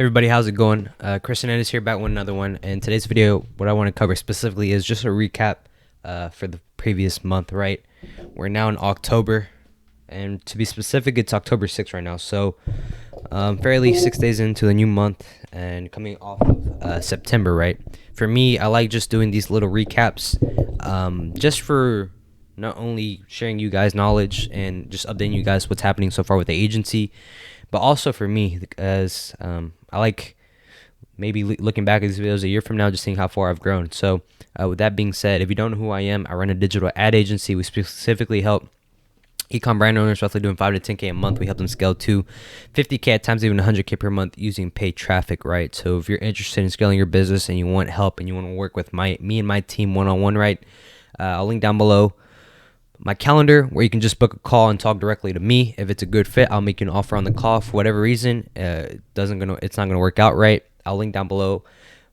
Everybody, how's it going? Chris Hernandez here, back with another one. And today's video, what I want to cover specifically is just a recap for the previous month, right? We're now in October, and to be specific, it's October 6th right now. So fairly 6 days into the new month and coming off of September, right? For me, I like just doing these little recaps just for not only sharing you guys knowledge and just updating you guys what's happening so far with the agency, but also for me, because I like maybe looking back at these videos a year from now, just seeing how far I've grown. So with that being said, if you don't know who I am, I run a digital ad agency. We specifically help Ecom brand owners roughly doing 5 to 10K a month. We help them scale to 50K at times, even 100K per month using paid traffic, right? So if you're interested in scaling your business and you want help and you want to work with me and my team one-on-one, right? I'll link down below my calendar where you can just book a call and talk directly to me. If it's a good fit, I'll make you an offer on the call. For whatever reason, it's not gonna work out right, I'll link down below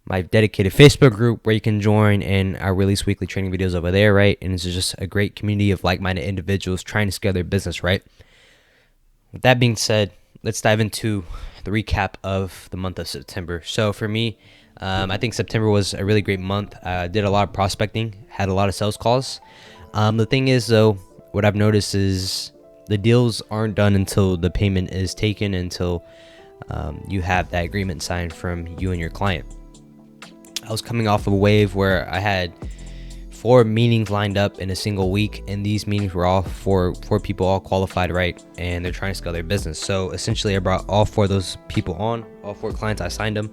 my dedicated Facebook group where you can join, and I release weekly training videos over there, right? And it's just a great community of like-minded individuals trying to scale their business, right? With that being said, let's dive into the recap of the month of September. So for me, I think September was a really great month. I did a lot of prospecting, had a lot of sales calls. The thing is, though, what I've noticed is the deals aren't done until the payment is taken, until you have that agreement signed from you and your client. I was coming off of a wave where I had 4 meetings lined up in a single week, and these meetings were all four people all qualified, right? And they're trying to scale their business. So essentially, I brought all 4 of those people on, all 4 clients. I signed them.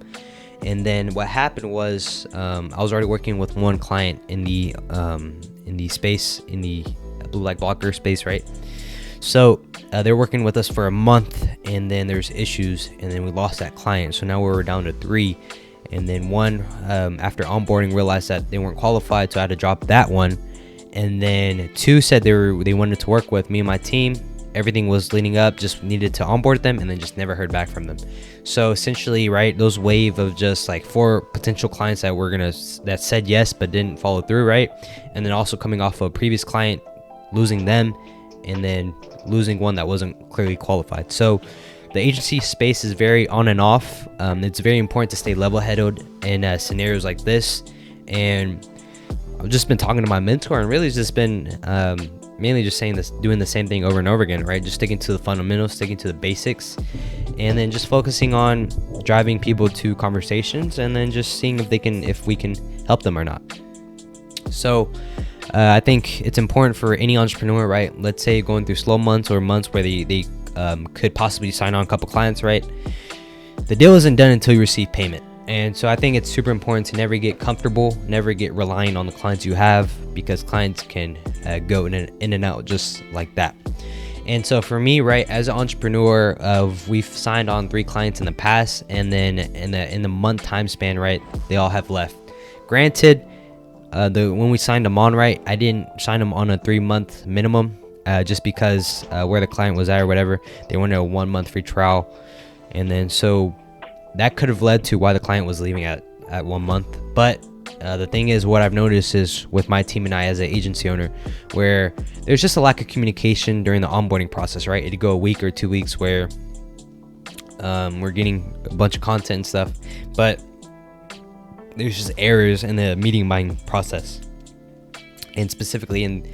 And then what happened was I was already working with one client in the space, in the blue light blocker space, right? So they're working with us for a month, and then there's issues, and then we lost that client. So now we're down to 3, and then one after onboarding realized that they weren't qualified, so I had to drop that one. And then 2 said they wanted to work with me and my team. Everything was leading up, just needed to onboard them, and then just never heard back from them. So essentially, right, those wave of just like 4 potential clients that said yes but didn't follow through, right? And then also coming off of a previous client, losing them, and then losing one that wasn't clearly qualified. So the agency space is very on and off. It's very important to stay level-headed in scenarios like this. And I've just been talking to my mentor, and really just been mainly just doing the same thing over and over again, right? Just sticking to the fundamentals, sticking to the basics, and then just focusing on driving people to conversations, and then just seeing if we can help them or not. So I think it's important for any entrepreneur, right? Let's say going through slow months or months where they could possibly sign on a couple clients, right? The deal isn't done until you receive payment. And so I think it's super important to never get comfortable, never get relying on the clients you have, because clients can go in and out just like that. And so for me, right, as an entrepreneur, we've signed on 3 clients in the past, and then in the month time span, right, they all have left. Granted, when we signed them on, right, I didn't sign them on a 3-month minimum, just because where the client was at or whatever, they wanted a 1-month free trial, and then so that could have led to why the client was leaving at 1 month. But the thing is, what I've noticed is with my team and I as an agency owner, where there's just a lack of communication during the onboarding process, right? It'd go a week or 2 weeks where we're getting a bunch of content and stuff, but there's just errors in the meeting buying process. And specifically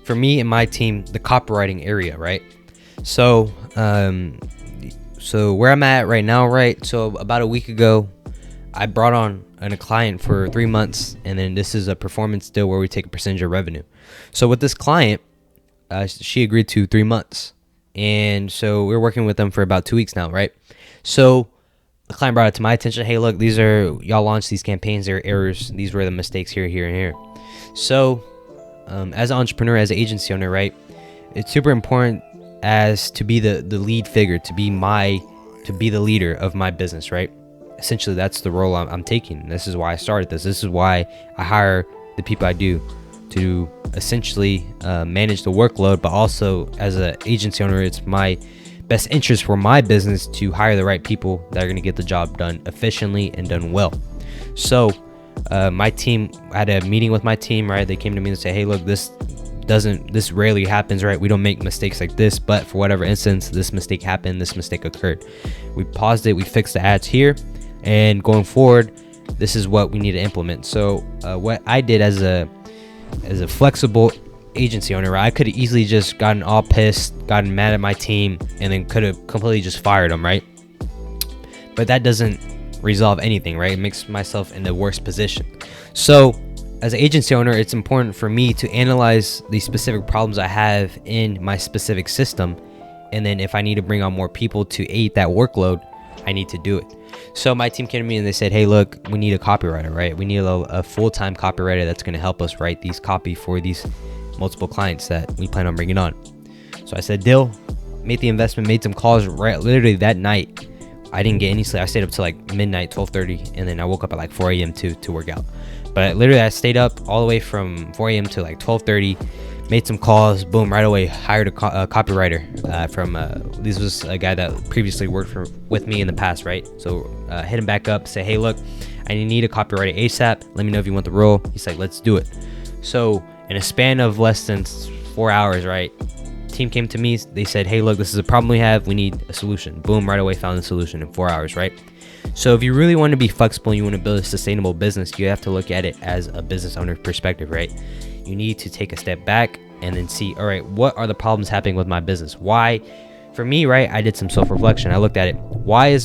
for me and my team, the copywriting area, right? So where I'm at right now, right? So about a week ago, I brought on a client for 3 months, and then this is a performance deal where we take a percentage of revenue. So with this client, she agreed to 3 months, and so we're working with them for about 2 weeks now, right? So the client brought it to my attention. Hey, look, y'all launched these campaigns. There are errors. These were the mistakes here, here, and here. So as an entrepreneur, as an agency owner, right, it's super important as to be the lead figure, to be the leader of my business, right? Essentially, that's the role I'm taking. This is why I started this. This is why I hire the people I do, to essentially manage the workload, but also as an agency owner, it's my best interest for my business to hire the right people that are going to get the job done efficiently and done well. So my team, I had a meeting with my team, right? They came to me and said, hey, look, this this rarely happens, right? We don't make mistakes like this, but for whatever instance, this mistake happened, this mistake occurred. We paused it, we fixed the ads here, and going forward, this is what we need to implement. So what I did as a flexible agency owner, right? I could have easily just gotten all pissed, gotten mad at my team, and then could have completely just fired them, right? But that doesn't resolve anything, right? It makes myself in the worst position. So as an agency owner, it's important for me to analyze the specific problems I have in my specific system, and then if I need to bring on more people to aid that workload, I need to do it. So my team came to me and they said, hey, look, we need a copywriter, right? We need a full-time copywriter that's going to help us write these copy for these multiple clients that we plan on bringing on. So I said, deal, made the investment, made some calls right literally that night. I didn't get any sleep. I stayed up till like midnight, 12:30, and then I woke up at like 4 a.m. to work out. But literally I stayed up all the way from 4 a.m. to like 12:30, made some calls, boom, right away, hired a copywriter from, this was a guy that previously worked with me in the past, right? So hit him back up, say, hey, look, I need a copywriter ASAP. Let me know if you want the role. He's like, let's do it. So in a span of less than 4 hours, right? Team came to me, they said, hey, look, this is a problem we have, we need a solution. Boom, right away found the solution in 4 hours, right? So if you really want to be flexible and you want to build a sustainable business, you have to look at it as a business owner perspective, right? You need to take a step back and then see, all right, what are the problems happening with my business? Why? For me, right, I did some self-reflection. I looked at it. Why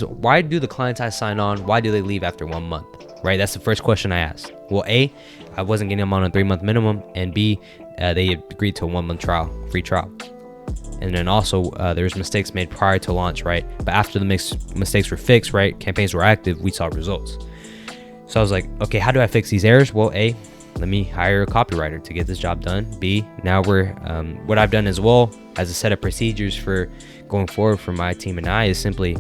do the clients I sign on, why do they leave after 1 month, right? That's the first question I asked. Well, A, I wasn't getting them on a 3-month minimum, and B, they agreed to a 1-month trial, free trial. And then also there's mistakes made prior to launch, right? But after the mistakes were fixed, right, campaigns were active, we saw results. So I was like, okay, how do I fix these errors? Well, A, let me hire a copywriter to get this job done. B, now we're what I've done as well as a set of procedures for going forward for my team and I is simply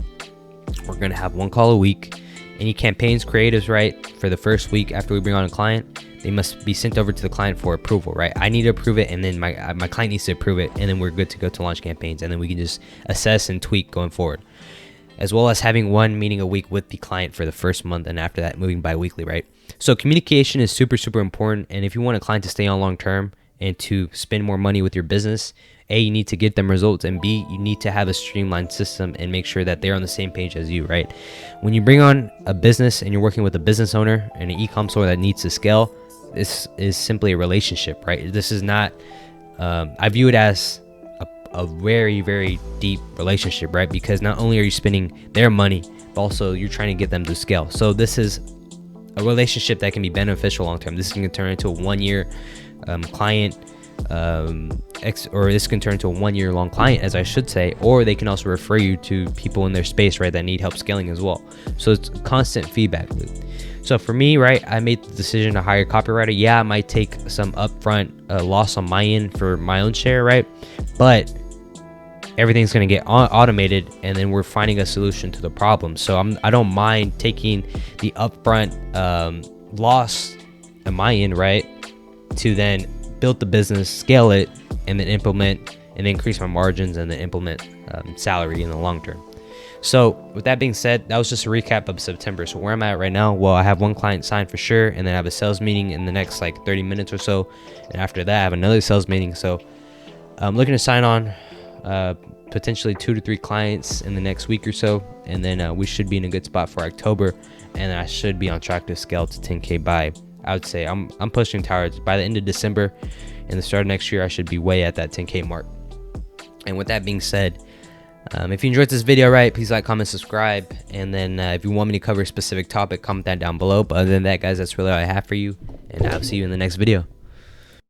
we're going to have 1 call a week. Any campaigns, creatives, right, for the first week after we bring on a client, they must be sent over to the client for approval, right? I need to approve it, and then my client needs to approve it, and then we're good to go to launch campaigns, and then we can just assess and tweak going forward, as well as having 1 meeting a week with the client for the first month, and after that moving bi-weekly, right? So communication is super, super important, and if you want a client to stay on long term and to spend more money with your business, A, you need to get them results, and B, you need to have a streamlined system and make sure that they're on the same page as you, right? When you bring on a business and you're working with a business owner and an e-com store that needs to scale, this is simply a relationship, right? This is not, I view it as a very, very deep relationship, right? Because not only are you spending their money, but also you're trying to get them to scale. So this is a relationship that can be beneficial long term. This can turn into a 1-year client, or this can turn into a 1-year long client, as I should say, or they can also refer you to people in their space, right, that need help scaling as well. So it's a constant feedback loop. So for me, right, I made the decision to hire a copywriter. Yeah, I might take some upfront loss on my end for my own share, right? But everything's going to get automated, and then we're finding a solution to the problem. So I don't mind taking the upfront loss on my end, right, to then build the business, scale it, and then implement and increase my margins, and then implement salary in the long term. So with that being said, that was just a recap of September. So where I'm at right now, well, I have 1 client signed for sure, and then I have a sales meeting in the next like 30 minutes or so, and after that I have another sales meeting. So I'm looking to sign on potentially 2 to 3 clients in the next week or so, and then we should be in a good spot for October, and I should be on track to scale to 10K by, I would say I'm pushing towards by the end of December, and the start of next year I should be way at that 10K mark. And with that being said, if you enjoyed this video, right, please like, comment, subscribe, and then if you want me to cover a specific topic, comment that down below. But other than that, guys, that's really all I have for you, and I'll see you in the next video.